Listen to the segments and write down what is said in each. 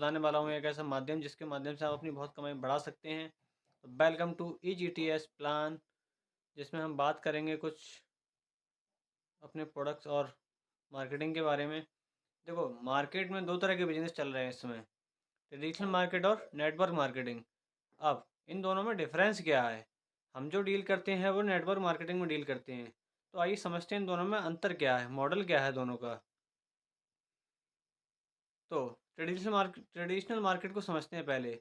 बताने वाला हूँ एक ऐसा माध्यम जिसके माध्यम से आप अपनी बहुत कमाई बढ़ा सकते हैं। तो वेलकम टू ईजीटीएस प्लान, जिसमें हम बात करेंगे कुछ अपने प्रोडक्ट्स और मार्केटिंग के बारे में। देखो, मार्केट में 2 तरह के बिज़नेस चल रहे हैं इस समय, ट्रेडिशनल मार्केट और नेटवर्क मार्केटिंग। अब इन दोनों में डिफ़रेंस क्या है? हम जो डील करते हैं वो नेटवर्क मार्केटिंग में डील करते हैं। तो आइए समझते हैं इन दोनों में अंतर क्या है, मॉडल क्या है दोनों का। तो ट्रेडिशनल मार्केट को समझते हैं पहले।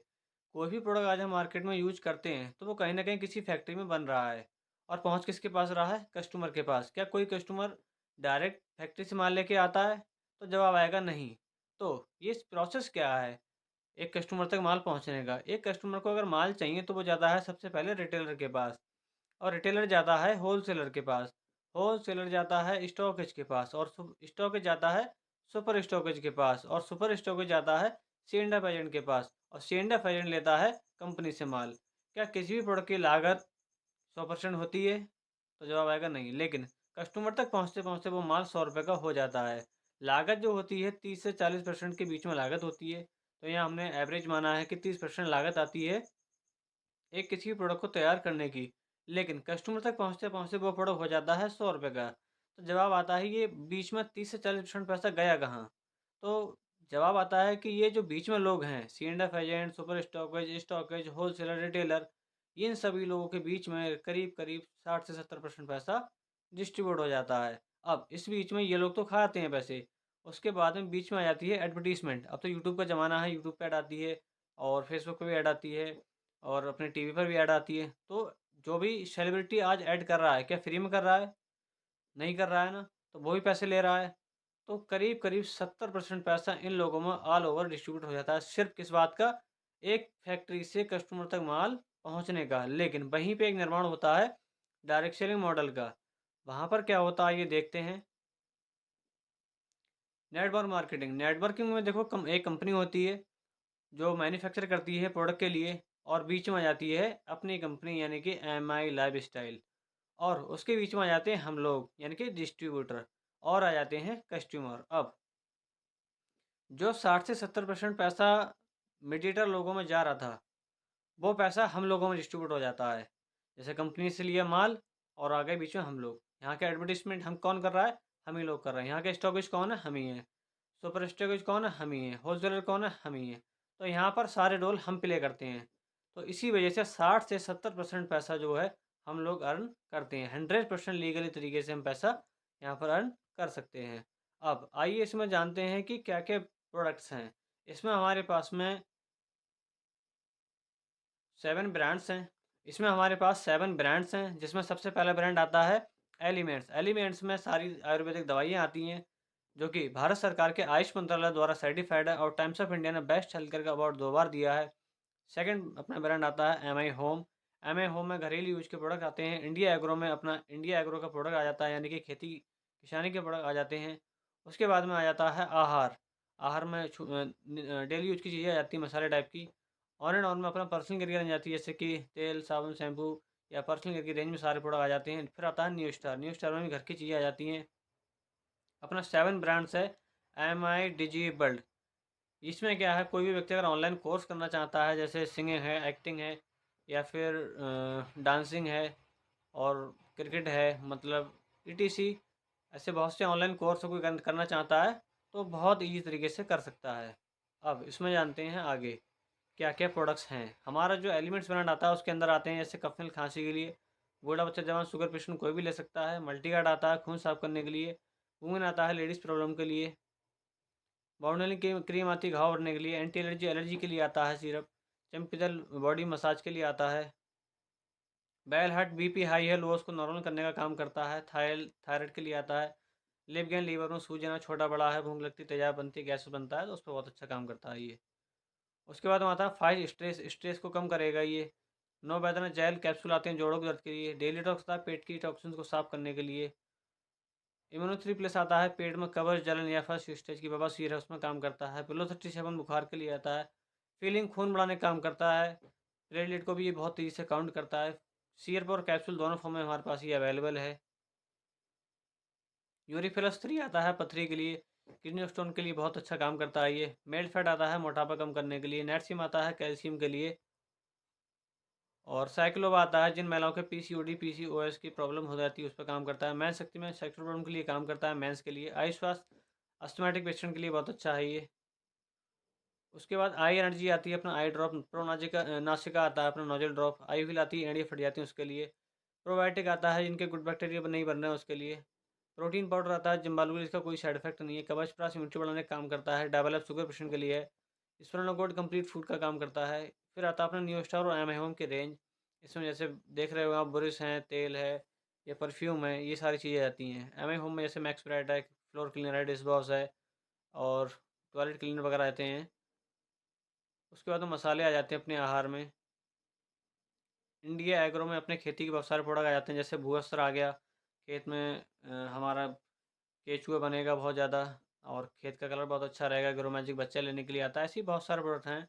कोई भी प्रोडक्ट आज हम मार्केट में यूज करते हैं तो वो कहीं ना कहीं किसी फैक्ट्री में बन रहा है और पहुंच किसके पास रहा है? कस्टमर के पास। क्या कोई कस्टमर डायरेक्ट फैक्ट्री से माल लेके आता है? तो जवाब आएगा नहीं। तो ये प्रोसेस क्या है एक कस्टमर तक माल पहुंचने का? एक कस्टमर को अगर माल चाहिए तो वो जाता है सबसे पहले रिटेलर के पास, और रिटेलर जाता है होलसेलर के पास, होलसेलर जाता है स्टॉकेज के पास, और स्टॉकेज जाता है सुपर स्टॉकेज के पास, और सुपर स्टॉकेज जाता है सी एंड एफ एजेंट के पास, और सी एंड एफ एजेंट लेता है कंपनी से माल। क्या किसी भी प्रोडक्ट की लागत 100% होती है? तो जवाब आएगा नहीं। लेकिन कस्टमर तक पहुँचते पहुँचते वो माल 100 रुपये का हो जाता है। लागत जो होती है 30 से 40% के बीच में लागत होती है। तो यहाँ हमने एवरेज माना है कि 30% लागत आती है एक किसी भी प्रोडक्ट को तैयार करने की। लेकिन कस्टमर तक पहुँचते-पहुँचते वो प्रोडक्ट हो जाता है 100 रुपए का। तो जवाब आता है ये बीच में 30 से 40% पैसा गया कहाँ? तो जवाब आता है कि ये जो बीच में लोग हैं, C and F agent, super stockist, wholesaler, retailer, इन सभी लोगों के बीच में करीब-करीब 60 से 70% पैसा डिस्ट्रीब्यूट हो जाता है। अब इस बीच में ये लोग तो खाते हैं पैसे, उसके बाद में बीच में आ जाती है एडवर्टाइज़मेंट। अब तो यूट्यूब का ज़माना है, यूट्यूब पे ऐड आती है और फेसबुक पे भी ऐड आती है और अपने टीवी पर भी ऐड आती है। तो जो भी सेलिब्रिटी आज ऐड कर रहा है, क्या फ्री में कर रहा है? नहीं कर रहा है ना, तो वो भी पैसे ले रहा है। तो करीब-करीब 70% पैसा इन लोगों में ऑल ओवर डिस्ट्रीब्यूट हो जाता है। सिर्फ़ किस बात का? एक फैक्ट्री से कस्टमर तक माल पहुँचने का। लेकिन वहीं पे एक निर्माण होता है डायरेक्ट सेलिंग मॉडल का। वहाँ पर क्या होता है, ये देखते हैं। नेटवर्क मार्केटिंग, नेटवर्किंग में देखो, एक कंपनी होती है जो मैन्युफैक्चर करती है प्रोडक्ट के लिए, और बीच में आ जाती है अपनी कंपनी यानी कि एमआई लाइफस्टाइल, और उसके बीच में आ जाते हैं हम लोग यानी कि डिस्ट्रीब्यूटर, और आ जाते हैं कस्टमर। अब जो 60 से 70% पैसा मीडिएटर लोगों में जा रहा था, वो पैसा हम लोगों में डिस्ट्रीब्यूट हो जाता है। जैसे कंपनी से लिया माल और आ गए बीच में हम लोग। यहाँ के एडवर्टाइजमेंट हम कौन कर रहा है? हम ही लोग कर रहे हैं। यहाँ के स्टॉकेज कौन है? हम ही हैं। सुपर स्टॉकेज कौन है? हम ही हैं। होलसेलर कौन है? हम ही हैं। तो यहाँ पर सारे रोल हम प्ले करते हैं। तो इसी वजह से 60 से 70% पैसा जो है हम लोग अर्न करते हैं। 100% लीगली तरीके से हम पैसा यहाँ पर अर्न कर सकते हैं। अब आइए इसमें जानते हैं कि क्या-क्या प्रोडक्ट्स हैं। इसमें हमारे पास में 7 ब्रांड्स हैं। इसमें हमारे पास 7 ब्रांड्स हैं, जिसमें सबसे पहला ब्रांड आता है एलिमेंट्स। एलिमेंट्स में सारी आयुर्वेदिक दवाइयाँ आती हैं, जो कि भारत सरकार के आयुष मंत्रालय द्वारा सर्टिफाइड है, और टाइम्स ऑफ इंडिया ने बेस्ट हेल्थ केयर का अवार्ड 2 बार दिया है। सेकंड अपना ब्रांड आता है एमआई होम। एमआई होम में घरेलू यूज़ के प्रोडक्ट आते हैं। इंडिया एग्रो में अपना इंडिया एग्रो का प्रोडक्ट आ जाता है, यानी कि खेती किसानी के प्रोडक्ट आ जाते हैं। उसके बाद में आ जाता है आहार। आहार में डेली यूज़ की चीज़ें आ जाती हैं, मसाले टाइप की। ऑन एंड ऑन में अपना पर्सनल केयर की रेंज आती है, जैसे कि तेल, साबुन, शैम्पू, या पर्सनल केयर की रेंज में सारे प्रोडक्ट आ जाते हैं। फिर आता है न्यू स्टार। न्यू स्टार में भी घर की चीज़ें आ जाती हैं। अपना 7 ब्रांड्स है एमआई डिजिबल्ड। इसमें क्या है, कोई भी व्यक्ति अगर ऑनलाइन कोर्स करना चाहता है, जैसे सिंगिंग है, एक्टिंग है, या फिर डांसिंग है, और क्रिकेट है, मतलब ईटीसी, ऐसे बहुत से ऑनलाइन कोर्स कोई करना चाहता है तो बहुत ईजी तरीके से कर सकता है। अब इसमें जानते हैं आगे क्या क्या प्रोडक्ट्स हैं। हमारा जो एलिमेंट्स ब्रांड आता है उसके अंदर आते हैं जैसे कफिल खांसी के लिए, बूढ़ा बच्चा जवान शुगर पेशेंट कोई भी ले सकता है। मल्टीगार्ड आता है खून साफ करने के लिए। वुमेन आता है लेडीज़ प्रॉब्लम के लिए। बाउंडलिंग की क्रीम आती है घाव भरने के लिए। एंटी एलर्जी एलर्जी के लिए आता है सिरप। चम्पिजल बॉडी मसाज के लिए आता है। बैल हट बीपी हाई है लो उसको नॉर्मल करने का काम करता है। थायराइड के लिए आता है। लिप गेन लीवर में सूजन छोटा बड़ा है, भूख लगती, तेजाब बनती, गैस बनता है, तो उस पर बहुत अच्छा काम करता है ये। उसके बाद में आता है फाइट स्ट्रेस। स्ट्रेस को कम करेगा ये। नो बैदना जेल कैप्सूल आते हैं जोड़ों के दर्द के लिए। डेली टॉक्स आता है पेट की टॉक्सिन्स को साफ करने के लिए। इम्यूनो 3 प्लस आता है पेट में कब्ज जलन या फर्स्ट स्टेज की बवासीर है उसमें काम करता है। पिलो 37 बुखार के लिए आता है। फीलिंग खून बढ़ाने का काम करता है। प्लेटलेट को भी ये बहुत तेज़ी से काउंट करता है। सिरप और कैप्सूल दोनों फॉर्म में हमारे पास ये अवेलेबल है। यूरिफिलस 3 आता है पथरी के लिए। किडनी स्टोन के लिए बहुत अच्छा काम करता है ये। मेल्ट फैट आता है मोटापा कम करने के लिए। नाइट्रोजिम आता है कैल्शियम के लिए। और साइक्लोबा आता है जिन महिलाओं के पीसीओडी पीसीओएस की प्रॉब्लम हो जाती है उस पर काम करता है। मेंस शक्ति में सेक्सुअल प्रॉब्लम के लिए काम करता है, मेंस के लिए। आई स्वास्थ्य अस्थमैटिक पेशेंट के लिए बहुत अच्छा है ये। उसके बाद आई एनर्जी आती है अपना आई ड्रॉप। प्रोनाजिका नासिका आता है अपना नोजल ड्रॉप। आई व्हील आती है एड़ियाँ फट जाती हैं उसके लिए। प्रोबायोटिक आता है जिनके गुड बैक्टीरिया नहीं बन रहे हैं उसके लिए। प्रोटीन पाउडर आता है जिम्बालू, इसका कोई साइड इफेक्ट नहीं है। कवच प्राश इम्यूनिटी बढ़ाने का काम करता है। डेवलप शुगर पेशेंट के लिए है। स्पिरुलिना कंप्लीट फूड का काम करता है। फिर आता है अपना न्यू स्टार और एम होम की रेंज। इसमें जैसे देख रहे हो आप, ब्रश हैं, तेल है, या परफ्यूम है, ये सारी चीज़ें आती हैं। एम होम में जैसे मैक्स ब्राइट है, फ्लोर क्लीनर है, डिश वॉश है, और टॉयलेट क्लीनर वगैरह आते हैं। उसके बाद मसाले आ जाते हैं अपने आहार में। इंडिया एग्रो में अपने खेती के बहुत सारे प्रोडक्ट आ जाते हैं, जैसे भूअस्त्र आ गया। खेत में हमारा केचुआ बनेगा बहुत ज़्यादा, और खेत का कलर बहुत अच्छा रहेगा। ग्रो मैजिक बच्चे लेने के लिए आता है। ऐसे ही बहुत सारे प्रोडक्ट हैं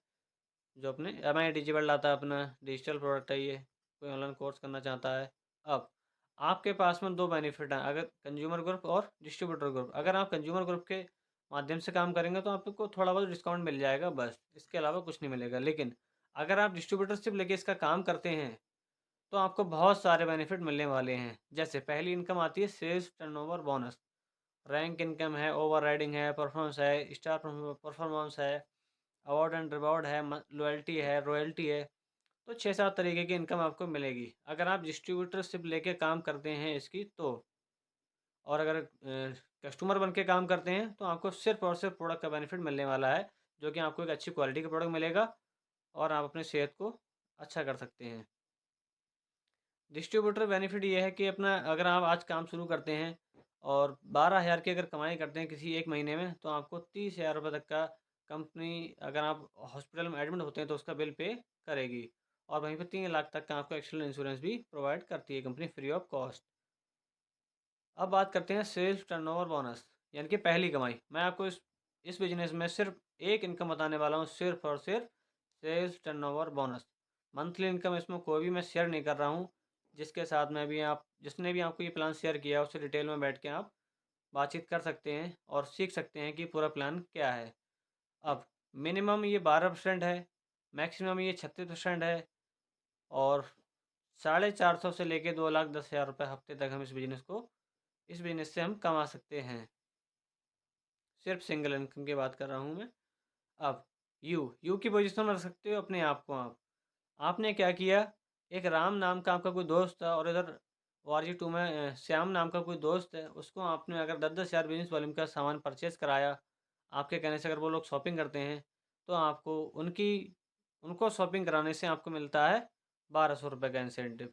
जो अपने MI डिजिटल लाता है। अपना डिजिटल प्रोडक्ट है ये, कोई ऑनलाइन कोर्स करना चाहता है। अब आपके पास में दो बेनिफिट हैं, अगर कंज्यूमर ग्रुप और डिस्ट्रीब्यूटर ग्रुप। अगर आप कंज्यूमर ग्रुप के माध्यम से काम करेंगे तो आपको थोड़ा बहुत डिस्काउंट मिल जाएगा, बस इसके अलावा कुछ नहीं मिलेगा। लेकिन अगर आप डिस्ट्रीब्यूटरशिप लेके इसका काम करते हैं तो आपको बहुत सारे बेनिफिट मिलने वाले हैं। जैसे पहली इनकम आती है sales turnover bonus. Rank income है, ओवर राइडिंग है, परफॉर्मेंस है, स्टार परफॉर्मेंस है, अवार्ड एंड रिवॉर्ड है, लॉयल्टी है, रॉयल्टी है। तो 6-7 तरीके की इनकम आपको मिलेगी अगर आप डिस्ट्रीब्यूटरशिप लेके काम करते हैं इसकी तो। और अगर कस्टमर बन के काम करते हैं तो आपको सिर्फ और सिर्फ प्रोडक्ट का बेनिफिट मिलने वाला है, जो कि आपको एक अच्छी क्वालिटी का प्रोडक्ट मिलेगा, और आप अपने सेहत को अच्छा कर सकते हैं। डिस्ट्रीब्यूटर बेनिफिट ये है कि अपना अगर आप आज काम शुरू करते हैं और 12,000 की अगर कमाई करते हैं किसी एक महीने में, तो आपको 30,000 रुपये तक का कंपनी, अगर आप हॉस्पिटल में एडमिट होते हैं तो उसका बिल पे करेगी। और वहीं पे 3 लाख तक का आपको एक्सीडेंट इंश्योरेंस भी प्रोवाइड करती है कंपनी फ्री ऑफ कॉस्ट। अब बात करते हैं सेल्स टर्नओवर बोनस, यानी कि पहली कमाई। मैं आपको इस बिजनेस में सिर्फ एक इनकम बताने वाला हूँ, सिर्फ और सिर्फ sales turnover bonus. Monthly income इसमें कोई भी मैं शेयर नहीं कर रहा हूँ। जिसके साथ में भी आप, जिसने भी आपको ये प्लान शेयर किया उससे डिटेल में बैठ के आप बातचीत कर सकते हैं और सीख सकते हैं कि पूरा प्लान क्या है। अब मिनिमम ये 12% है, मैक्सिमम ये 36% है, और 450 से लेके 2,10,000 रुपये हफ्ते तक हम इस बिजनेस से हम कमा सकते हैं। सिर्फ सिंगल इनकम की बात कर रहा हूँ मैं। अब यू की पोजीशन में रख सकते हो अपने आप को आप। आपने क्या किया, एक राम नाम का आपका कोई दोस्त था, और इधर ORG 2 में श्याम नाम का कोई दोस्त है, उसको आपने अगर 10-10 हज़ार बिजनेस वॉल्यूम का सामान परचेज़ कराया, आपके कहने से अगर वो लोग शॉपिंग करते हैं, तो आपको उनको शॉपिंग कराने से आपको मिलता है 1,200 रुपये का इंसेंटिव।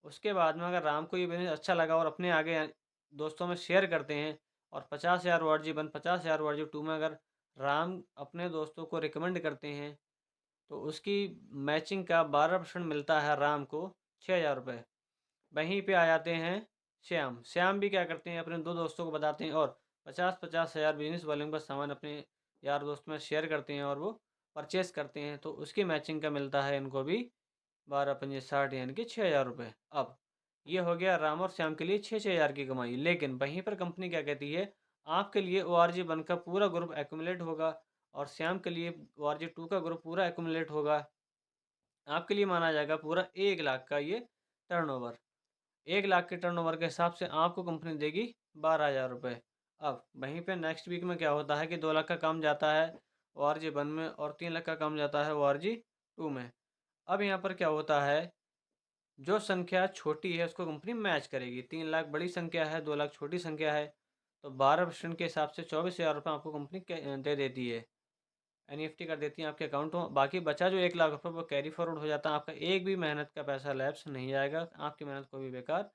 उसके बाद में अगर राम को ये बिज़नेस अच्छा लगा और अपने आगे दोस्तों में शेयर करते हैं, और 50,000 ORG 1, 50,000 ORG 2 में अगर राम अपने दोस्तों को रिकमेंड करते हैं, तो उसकी मैचिंग का 12% मिलता है राम को, 6,000 रुपये। वहीं पे आ जाते हैं श्याम। श्याम भी क्या करते हैं, अपने दो दोस्तों को बताते हैं और 50-50 हज़ार बिजनेस वॉल्यूम का सामान अपने यार दोस्त में शेयर करते हैं, और वो परचेस करते हैं, तो उसकी मैचिंग का मिलता है इनको भी 12×5 = 60, यानी कि 6,000 रुपये। अब ये हो गया राम और श्याम के लिए 6-6 हज़ार की कमाई। लेकिन वहीं पर कंपनी क्या कहती है, आपके लिए ORG 1 का पूरा ग्रुप एक्यूमुलेट होगा, और श्याम के लिए ORG 2 का ग्रुप पूरा एक्यूमुलेट होगा। आपके लिए माना जाएगा पूरा 1 लाख का ये टर्नओवर। 1 लाख के टर्नओवर के हिसाब से आपको कंपनी देगी 12,000 रुपये। अब वहीं पे नेक्स्ट वीक में क्या होता है कि 2 लाख का काम जाता है ORG 1 में, और 3 लाख का काम जाता है ORG 2 में। अब यहाँ पर क्या होता है, जो संख्या छोटी है उसको कंपनी मैच करेगी। 3 लाख बड़ी संख्या है, 2 लाख छोटी संख्या है, तो 12% के हिसाब से 24,000 रुपये आपको कंपनी दे देती है, NEFT कर देती हैं आपके अकाउंट में। बाकी बचा जो 1 लाख रुपये वो कैरी फॉरवर्ड हो जाता है। आपका एक भी मेहनत का पैसा लैप्स नहीं जाएगा, आपकी मेहनत कोई भी बेकार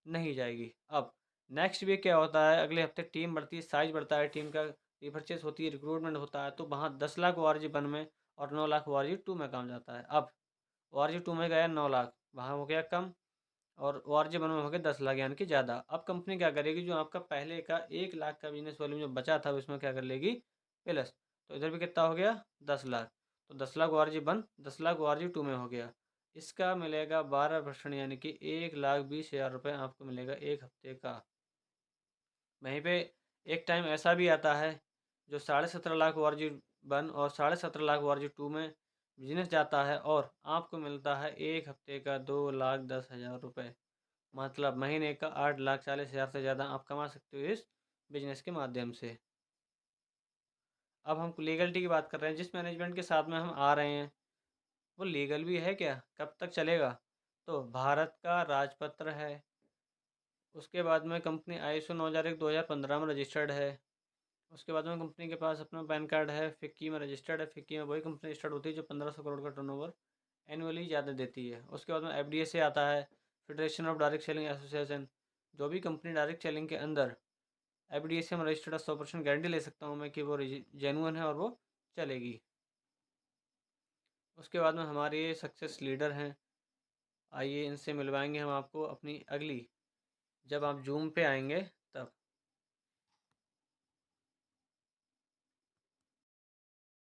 नहीं जाएगी। अब नेक्स्ट वीक क्या होता है, अगले हफ्ते टीम बढ़ती है, साइज बढ़ता है, टीम का रिपर्चेस होती है, रिक्रूटमेंट होता है, तो वहाँ 10 लाख ORG 1 में और 9 लाख ORG 2 में काम जाता है। अब ORG 2 में गया 9 लाख, वहाँ हो गया कम, और ORG 1 में हो गया 10 लाख, यानी कि ज़्यादा। अब कंपनी क्या करेगी, जो आपका पहले का 1 लाख का बिजनेस वॉल्यूम जो बचा था उसमें क्या कर लेगी, प्लस। तो इधर भी कितना हो गया, 10 लाख। तो 10 लाख ORG 1, 10 लाख ORG 2 में हो गया। इसका मिलेगा 12%, यानी कि 1,20,000 रुपये आपको मिलेगा एक हफ्ते का। वहीं पे एक टाइम ऐसा भी आता है जो 17.5 लाख ORG 1 और 17.5 लाख ORG 2 में बिजनेस जाता है और आपको मिलता है एक हफ्ते का 2,10,000 रुपये। मतलब महीने का 8,40,000 से ज़्यादा आप कमा सकते हो इस बिजनेस के माध्यम से। अब हम लीगलिटी की बात कर रहे हैं, जिस मैनेजमेंट के साथ में हम आ रहे हैं वो लीगल भी है क्या, कब तक चलेगा? तो भारत का राजपत्र है, उसके बाद में कंपनी ISO 9001/2015 में रजिस्टर्ड है, उसके बाद में कंपनी के पास अपना पैन कार्ड है, फिक्की में रजिस्टर्ड है। फिक्की में वही कंपनी स्टार्ट होती है जो 1500 करोड़ का टर्नओवर एनुअली ज़्यादा देती है। उसके बाद में FDSA आता है, federation of direct selling association. जो भी कंपनी डायरेक्ट सेलिंग के अंदर FDSA में रजिस्टर्ड है, 100% गारंटी ले सकता हूँ मैं कि वो जेन्युइन है और वो चलेगी। उसके बाद में हमारे ये सक्सेस लीडर हैं, आइए इनसे मिलवाएंगे हम आपको अपनी अगली, जब आप जूम पे आएंगे